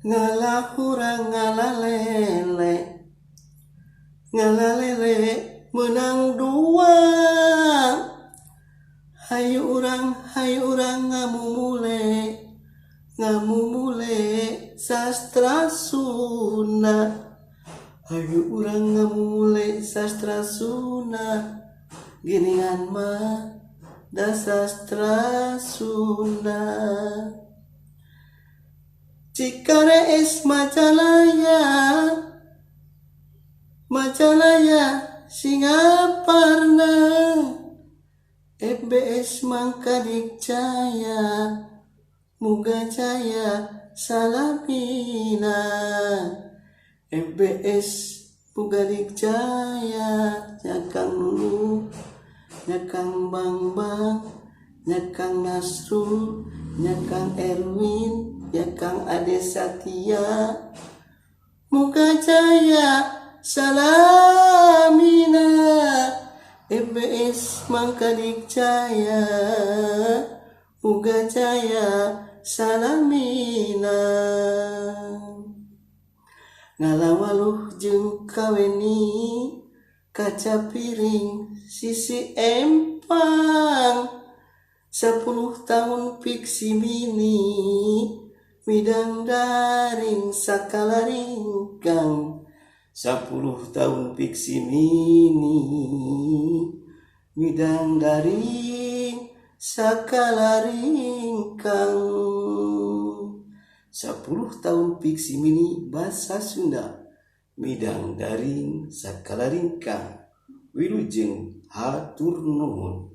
ngalah urang ngalalele menang dua. Hayu urang ngamumule sastra Sunda. Hayu urang ngamumule sastra Sunda. Giningan mah da sastra Sunda. Cikarees Majalaya Singaparna. FBS Mangka Dikjaya Muga Jaya Salamina. FBS Muga Dikjaya Nyakang Nunu Nyakang Bang Nyakang Nasrul Nyakang Erwin Nyakang Ade Satya. Muga Jaya Salamina. FBS Mangka Dikjaya Muga Jaya Salamina. Ngalawaluh jeung kaweni kaca piring sisi empang. 10 tahun Fiksimini midang daring sakala ringkang. 10 tahun Fiksimini midang daring sakala ringkang. 10 tahun Fiksimini Basa Sunda midang daring sakala ringkang. Wilujeng hatur nuhun.